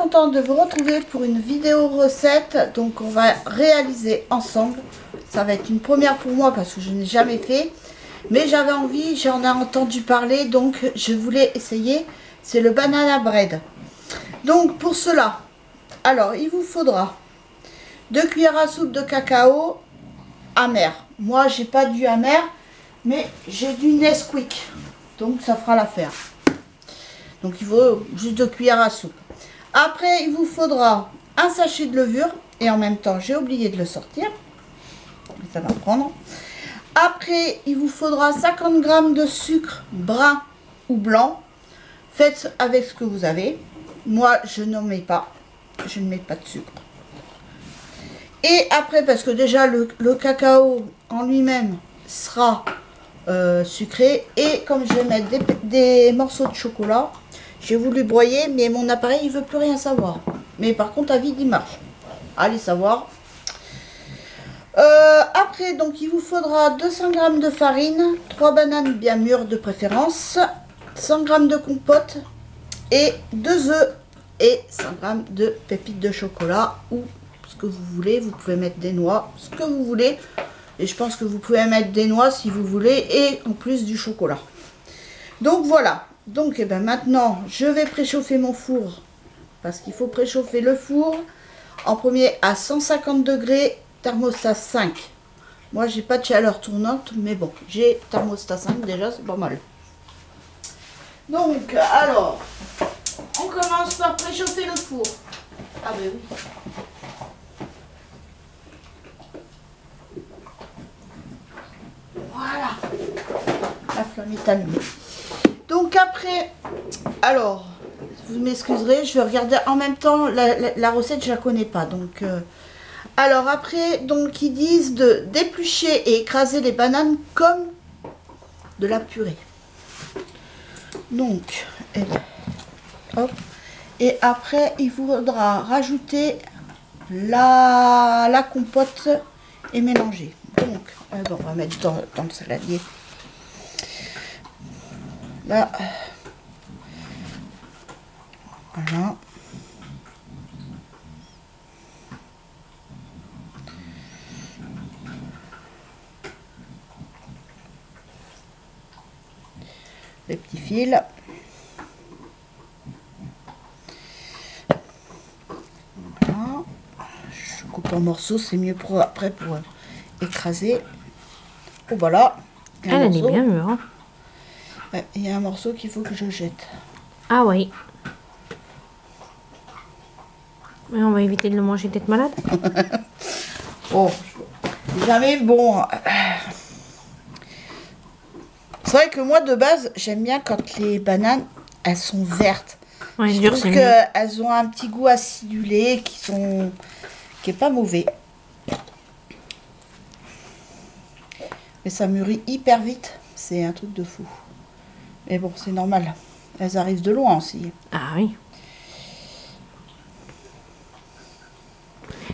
contente de vous retrouver pour une vidéo recette. Donc on va réaliser ensemble. Ça va être une première pour moi parce que je n'ai jamais fait. Mais j'avais envie, j'en ai entendu parler, donc je voulais essayer. C'est le banana bread. Donc pour cela, alors il vous faudra 2 cuillères à soupe de cacao amer. Moi j'ai pas du amer, mais j'ai du Nesquik. Donc ça fera l'affaire. Donc il faut juste 2 cuillères à soupe. Après il vous faudra un sachet de levure. Et en même temps j'ai oublié de le sortir. Ça va prendre. Après, il vous faudra 50 g de sucre brun ou blanc. Faites avec ce que vous avez. Moi, je n'en mets pas. Je ne mets pas de sucre. Et après, parce que déjà, le cacao en lui-même sera sucré. Et comme je vais mettre des morceaux de chocolat, j'ai voulu broyer, mais mon appareil, il ne veut plus rien savoir. Mais par contre, à vide, il marche. Allez savoir. Après, donc il vous faudra 200 g de farine, 3 bananes bien mûres de préférence, 100 g de compote et 2 œufs et 100 g de pépites de chocolat ou ce que vous voulez. Vous pouvez mettre des noix, ce que vous voulez. Et je pense que vous pouvez mettre des noix si vous voulez et en plus du chocolat. Donc voilà. Donc et ben maintenant, je vais préchauffer mon four parce qu'il faut préchauffer le four en premier à 150 degrés. Thermostat 5. Moi, j'ai pas de chaleur tournante, mais bon, j'ai thermostat 5 déjà, c'est pas mal. Donc, alors, on commence par préchauffer le four. Ah ben oui. Voilà. La flamme est allumée. Donc après, alors, vous m'excuserez, je vais regarder en même temps, la recette, je la connais pas, donc... Alors après, donc ils disent de d'éplucher et écraser les bananes comme de la purée. Donc, hop. Et après, il faudra rajouter la compote et mélanger. Donc, on va mettre dans le saladier. Là, voilà. Les petits fils. Voilà. Je coupe en morceaux, c'est mieux pour après pour écraser. Oh voilà. Elle est bien mûre. Hein. Ouais, il y a un morceau qu'il faut que je jette. Ah oui. Mais on va éviter de le manger, d'être malade. Oh, jamais bon. C'est vrai que moi, de base, j'aime bien quand les bananes, elles sont vertes. Ouais, je trouve qu'elles ont un petit goût acidulé qui est pas mauvais. Mais ça mûrit hyper vite. C'est un truc de fou. Mais bon, c'est normal. Elles arrivent de loin aussi. Ah oui.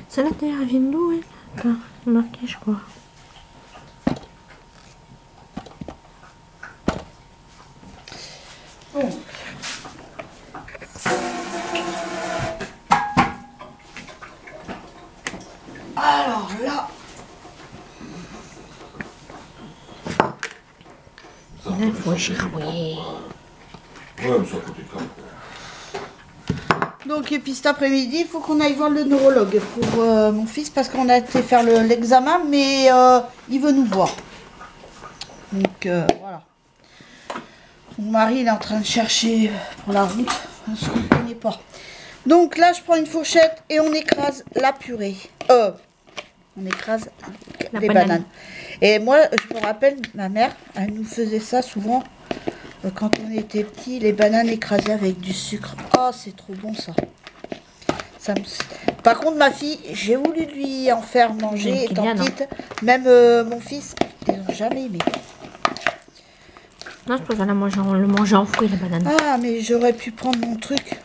Ça là, elle vient d'où, ouais. Attends, marqué, je crois. Bon. Alors là, là, il faut échirouiller. Ouais, mais ça coûte quand même. donc et puis cet après-midi, il faut qu'on aille voir le neurologue pour mon fils parce qu'on a été faire l'examen, mais il veut nous voir. Donc voilà. Mon mari il est en train de chercher pour la route, parce qu'on ne connaît pas. Donc là, je prends une fourchette et on écrase la purée. On écrase les bananes. Et moi, je me rappelle, ma mère, elle nous faisait ça souvent quand on était petit, les bananes écrasées avec du sucre. Oh, c'est trop bon ça. Par contre, ma fille, j'ai voulu lui en faire manger étant petite. Même mon fils, ils n'ont jamais aimé. Non, je préfère le manger en fruits, la banane. Ah, mais j'aurais pu prendre mon truc.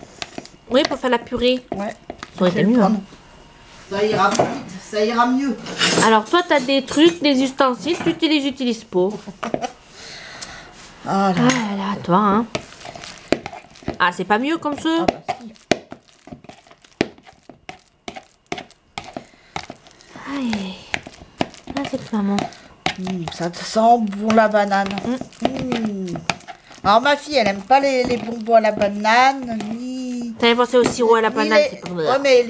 Oui, pour faire la purée. Ouais. Ça aurait été mieux. Hein. Ça ira plus vite, ça ira mieux. Alors, toi, tu as des trucs, des ustensiles, tu les utilises pas. Ah là. Ah là, toi, hein. Ah, c'est pas mieux comme ça? Ah bah si. Aïe. Ah, cette maman. Ça te sent bon la banane. Alors ma fille, elle aime pas les bonbons à la banane, ni... T'avais pensé au sirop à la ni banane, les... c'est pas Ouais, mais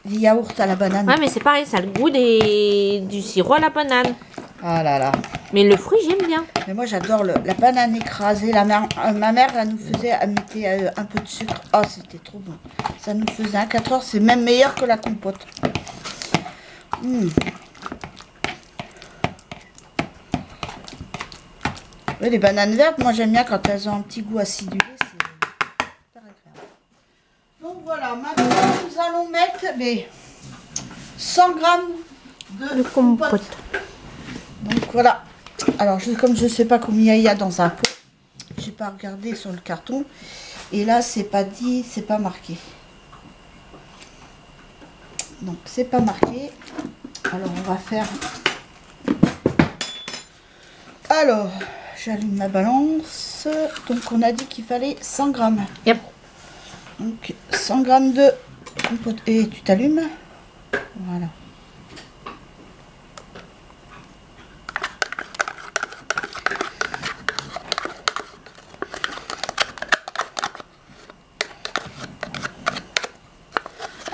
les yaourts à la banane. Ouais, mais c'est pareil, ça a le goût du sirop à la banane. Ah là là. Mais le fruit, j'aime bien. Mais moi, j'adore la banane écrasée. Ma mère, elle nous faisait, elle mettait un peu de sucre. Oh, c'était trop bon. Ça nous faisait un 4 heures. C'est même meilleur que la compote. Ouais, les bananes vertes, moi, j'aime bien quand elles ont un petit goût acidulé. C'est super agréable. Donc voilà, maintenant, nous allons mettre les 100 grammes de compote. Donc voilà. Alors, comme je ne sais pas combien il y a dans un pot, j'ai pas regardé sur le carton. Et là, c'est pas dit, c'est pas marqué. Donc, c'est pas marqué. Alors, on va faire... Alors, j'allume ma balance. Donc, on a dit qu'il fallait 100 grammes. Yep. Donc, 100 grammes de compote. Et tu t'allumes. Voilà.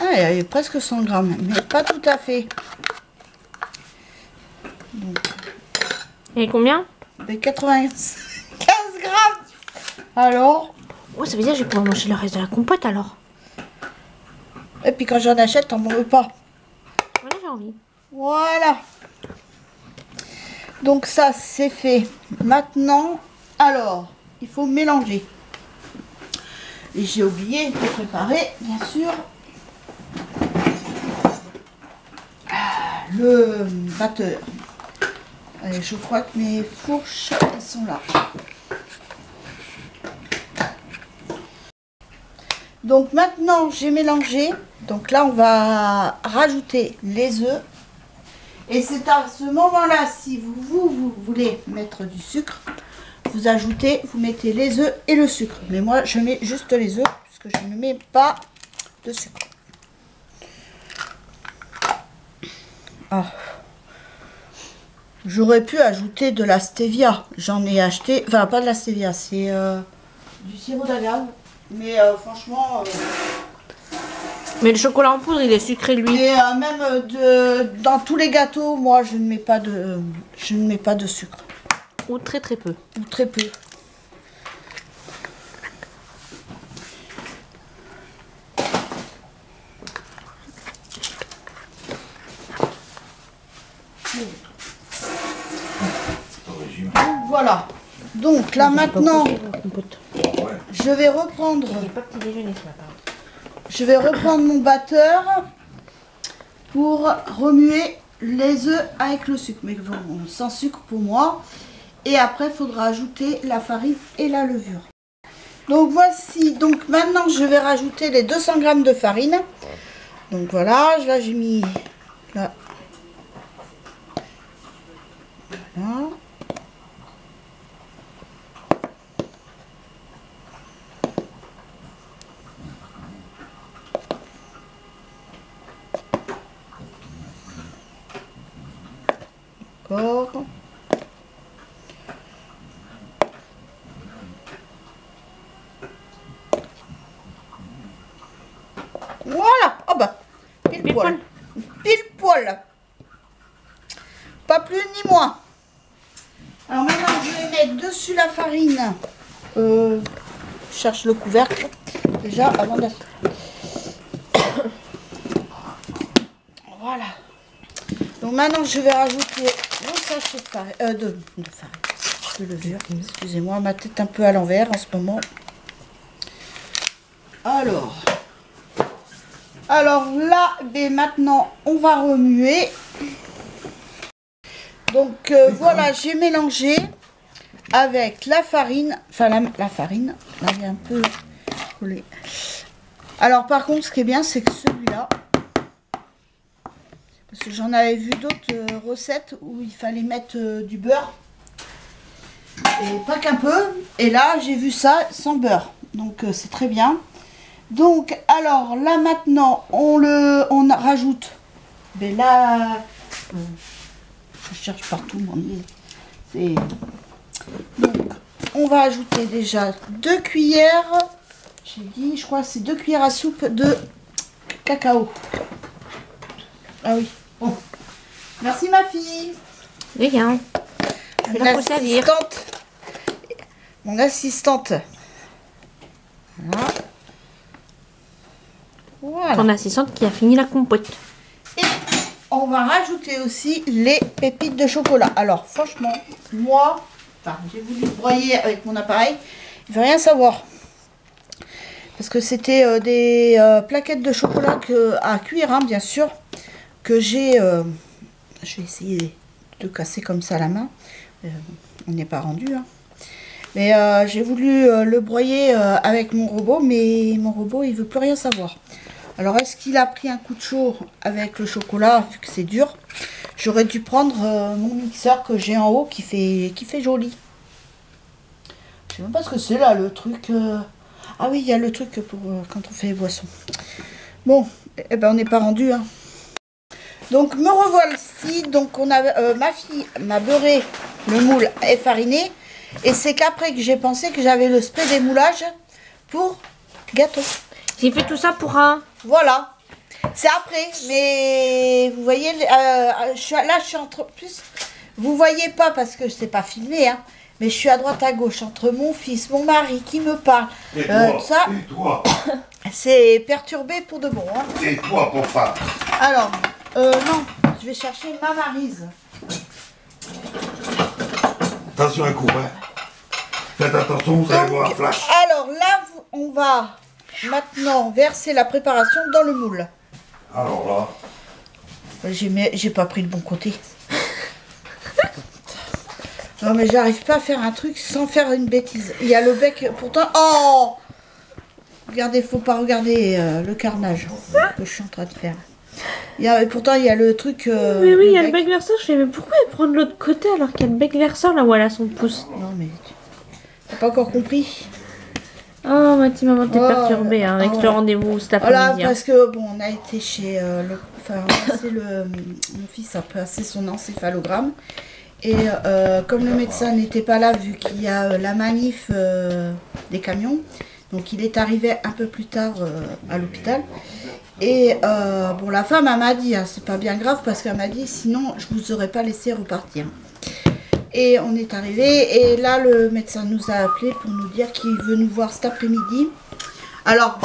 Ah, il y a presque 100 grammes, mais pas tout à fait. Donc, et combien? 95 grammes. Alors? Oh, ça veut dire que je vais pouvoir manger le reste de la compote alors. Et puis quand j'en achète, t'en veux pas. Voilà, j'ai envie. Voilà. Donc ça, c'est fait. Maintenant, alors, il faut mélanger. Et j'ai oublié de préparer, bien sûr, le batteur. Et je crois que mes fourches, elles sont là. Donc maintenant, j'ai mélangé. Donc là, on va rajouter les œufs. Et c'est à ce moment-là, si vous voulez mettre du sucre, vous ajoutez, vous mettez les œufs et le sucre. Mais moi, je mets juste les œufs, puisque je ne mets pas de sucre. Ah. J'aurais pu ajouter de la stevia. J'en ai acheté, enfin pas de la stevia, c'est du sirop d'agave. Mais franchement... Mais le chocolat en poudre, il est sucré lui. Et même dans tous les gâteaux, moi je ne mets pas de sucre. Ou très peu. Ou très peu. Donc, voilà. Donc là maintenant, je vais reprendre. Pas petit déjeuner ce matin. Je vais reprendre mon batteur pour remuer les œufs avec le sucre. Mais bon, sans sucre pour moi. Et après, il faudra ajouter la farine et la levure. Donc voici. Donc maintenant, je vais rajouter les 200 grammes de farine. Donc voilà, là j'ai mis... Là. Voilà. D'accord. Voilà. Oh bah, pile poil. Pile poil. Pas plus ni moins. Alors maintenant, je vais mettre dessus la farine. Je cherche le couvercle. Déjà, avant de... Voilà. Donc maintenant, je vais rajouter le sachet de farine, de levure. Excusez-moi, ma tête un peu à l'envers en ce moment. Alors là, ben maintenant, on va remuer. Donc voilà, j'ai mélangé avec la farine. Enfin, la farine, là, il est un peu collé. Alors par contre, ce qui est bien, c'est que celui-là... Parce que j'en avais vu d'autres recettes où il fallait mettre du beurre. Et pas qu'un peu. Et là, j'ai vu ça sans beurre. Donc, c'est très bien. Donc, alors, là, maintenant, on rajoute je cherche partout mon nid. Donc, on va ajouter déjà 2 cuillères. J'ai dit, je crois que c'est 2 cuillères à soupe de cacao. Ah oui. Bon. Merci ma fille. Regarde. Mon assistante. Voilà. Voilà. Ton assistante qui a fini la compote. Et on va rajouter aussi les pépites de chocolat. Alors franchement, moi, j'ai voulu broyer avec mon appareil. Il ne veut rien savoir. Parce que c'était des plaquettes de chocolat à cuire, hein, bien sûr. Que j'ai... je vais essayer de casser comme ça à la main. On n'est pas rendu. Hein. Mais j'ai voulu le broyer avec mon robot. Mais mon robot, il veut plus rien savoir. Alors, est-ce qu'il a pris un coup de chaud avec le chocolat, vu que c'est dur? J'aurais dû prendre mon mixeur que j'ai en haut qui fait joli. Je sais même pas ce que c'est là, le truc... Ah oui, il y a le truc pour quand on fait les boissons. Bon, eh ben, on n'est pas rendu. Hein. Donc, me revoici. Donc, on a, ma fille m'a beurré le moule et fariné. Et c'est qu'après que j'ai pensé que j'avais le spray d'émoulage pour gâteau. J'ai fait tout ça pour un... Voilà. C'est après. Mais vous voyez, là, je suis entre plus. Vous voyez pas parce que c'est pas filmé, hein. Mais je suis à droite à gauche entre mon fils, mon mari qui me parle. Et toi, tout ça. et toi. C'est perturbé pour de bon. Hein. Et toi, pour femme. Alors, non, je vais chercher ma Maryse. Attention un coup, hein. Faites attention, vous allez voir un flash. Alors là, on va maintenant verser la préparation dans le moule. Alors là. J'ai pas pris le bon côté. Non mais j'arrive pas à faire un truc sans faire une bêtise. Il y a le bec, pourtant... Oh! Regardez, faut pas regarder le carnage que je suis en train de faire. Pourtant il y a le truc... mais oui, il y a le bec verseur. Je fais, mais pourquoi elle prend de l'autre côté alors qu'il y a le bec verseur là où elle a son pouce? Non mais... T'as pas encore compris? Oh, ma petite maman, t'es perturbée hein, avec le rendez-vous cet après-midi. Voilà, parce que bon, on a été chez mon fils a passé son encéphalogramme. Et comme le médecin n'était pas là, vu qu'il y a la manif des camions, donc il est arrivé un peu plus tard à l'hôpital. Et bon, la femme, elle m'a dit, hein, c'est pas bien grave, parce qu'elle m'a dit, sinon je vous aurais pas laissé repartir. Et on est arrivé, et là le médecin nous a appelé pour nous dire qu'il veut nous voir cet après-midi. Alors,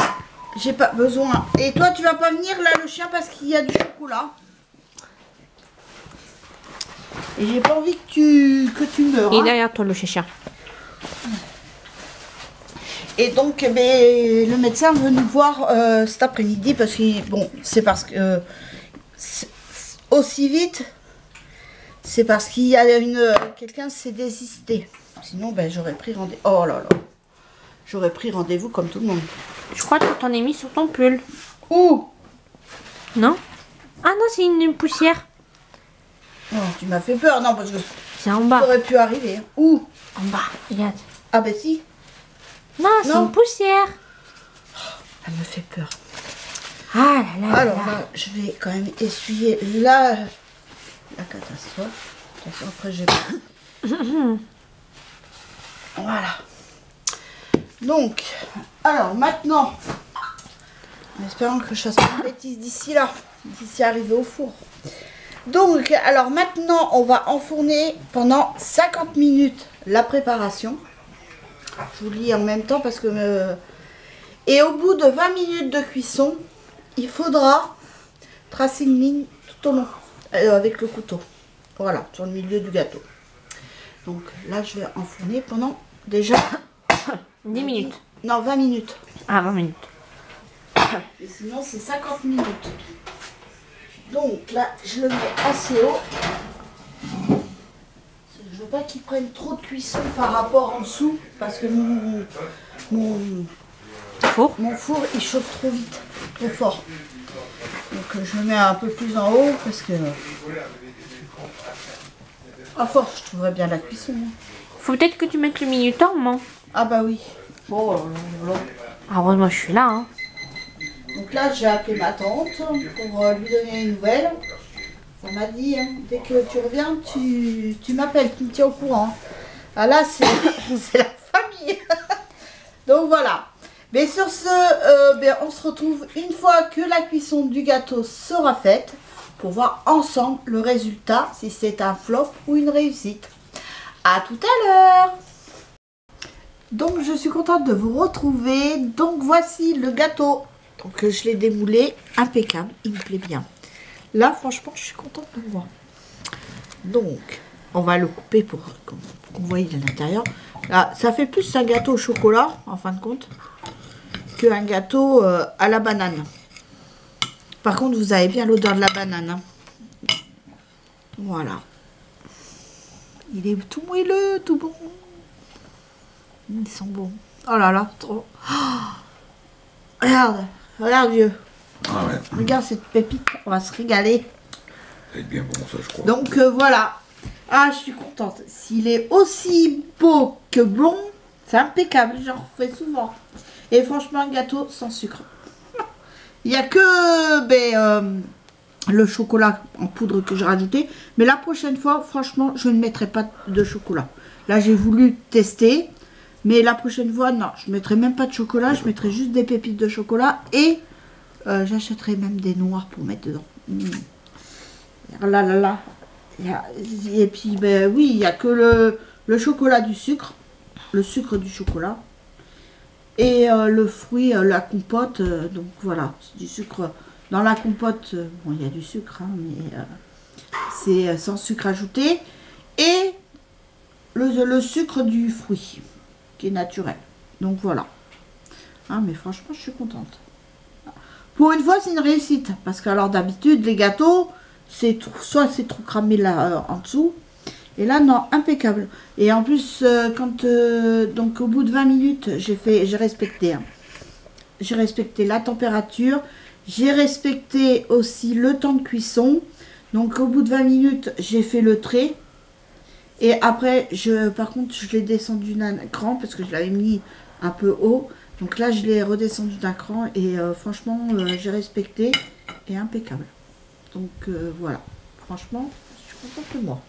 j'ai pas besoin. Et toi, tu vas pas venir là, le chien, parce qu'il y a du chocolat. Et j'ai pas envie que tu meurs. Et hein. derrière toi, le chien. Et donc, le médecin veut nous voir cet après-midi parce que, bon, c'est parce que aussi vite, c'est parce qu'il y a quelqu'un s'est désisté. Sinon, ben, j'aurais pris rendez-vous. Oh là là, j'aurais pris rendez-vous comme tout le monde. Je crois que t'en as mis sur ton pull. Où? Non? Ah non, c'est une poussière. Oh, tu m'as fait peur, non, parce que C'est en bas. ça aurait pu arriver. Où? En bas, regarde. Ah ben si. Non, c'est une poussière. Elle me fait peur. Ah là là. Alors là, je vais quand même essuyer la catastrophe. Attention, après j'ai... Voilà. Donc, alors maintenant, en espérant que je fasse pas de bêtises d'ici là, d'ici arriver au four. Donc, alors maintenant, on va enfourner pendant 50 minutes la préparation. Je vous lis en même temps parce que... Et au bout de 20 minutes de cuisson, il faudra tracer une ligne tout au long avec le couteau. Voilà, sur le milieu du gâteau. Donc là, je vais enfourner pendant déjà... 10 minutes. Non, 20 minutes. Ah, 20 minutes. Et sinon, c'est 50 minutes. Donc là, je le mets assez haut. Je veux pas qu'il prenne trop de cuisson par rapport en dessous. Parce que mon four, il chauffe trop vite, trop fort. Donc je le mets un peu plus en haut parce que... À force, je trouverais bien la cuisson. Faut peut-être que tu mettes le minuteur, maman. Ah bah oui. Bon, Ah, heureusement, je suis là. Hein. Donc là, j'ai appelé ma tante pour lui donner une nouvelle. On m'a dit, hein, dès que tu reviens, tu m'appelles, tu me tiens au courant. Ah là, c'est la famille. Donc voilà. Mais sur ce, on se retrouve une fois que la cuisson du gâteau sera faite pour voir ensemble le résultat, si c'est un flop ou une réussite. À tout à l'heure. Donc je suis contente de vous retrouver. Donc voici le gâteau. Donc je l'ai démoulé, impeccable, il me plaît bien. Là franchement je suis contente de le voir. Donc on va le couper pour qu'on voie l'intérieur. Là ça fait plus un gâteau au chocolat en fin de compte qu'un gâteau à la banane. Par contre vous avez bien l'odeur de la banane. Hein. Voilà. Il est tout moelleux, tout bon. Ils sont bons. Oh là là, trop. Oh, regarde vieux. Ah ouais. Regarde cette pépite, on va se régaler. Ça va être bien bon ça je crois. Donc voilà. Ah je suis contente. S'il est aussi beau que blond, c'est impeccable, j'en refais souvent. Et franchement un gâteau sans sucre. Il n'y a que le chocolat en poudre que j'ai rajouté. Mais la prochaine fois, franchement, je ne mettrai pas de chocolat. Là j'ai voulu tester. Mais la prochaine fois, non, je ne mettrai même pas de chocolat, je mettrai juste des pépites de chocolat et j'achèterai même des noix pour mettre dedans. Là, là, là. Et puis, ben oui, il n'y a que le chocolat du sucre, le sucre du chocolat et le fruit, la compote. Donc voilà, du sucre. Dans la compote, bon, il y a du sucre, hein, mais c'est sans sucre ajouté. Et le sucre du fruit qui est naturel. Donc voilà. Ah, mais franchement, je suis contente. Pour une fois, c'est une réussite. Parce que alors d'habitude, les gâteaux, soit c'est trop cramé là en dessous. Et là, non, impeccable. Et en plus, donc au bout de 20 minutes, j'ai respecté. Hein. J'ai respecté la température. J'ai respecté aussi le temps de cuisson. Donc au bout de 20 minutes, j'ai fait le trait. Et après, par contre, je l'ai descendu d'un cran parce que je l'avais mis un peu haut. Donc là, je l'ai redescendu d'un cran et franchement, j'ai respecté et impeccable. Donc voilà, franchement, je suis contente de moi.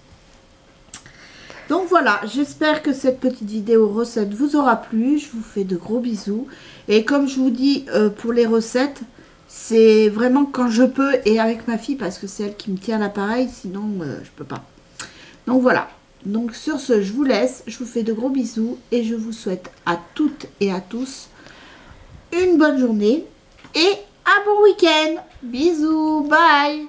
Donc voilà, j'espère que cette petite vidéo recette vous aura plu. Je vous fais de gros bisous. Et comme je vous dis, pour les recettes, c'est vraiment quand je peux et avec ma fille parce que c'est elle qui me tient l'appareil, sinon je peux pas. Donc voilà. Donc sur ce, je vous laisse, je vous fais de gros bisous et je vous souhaite à toutes et à tous une bonne journée et un bon week-end. Bisous, bye.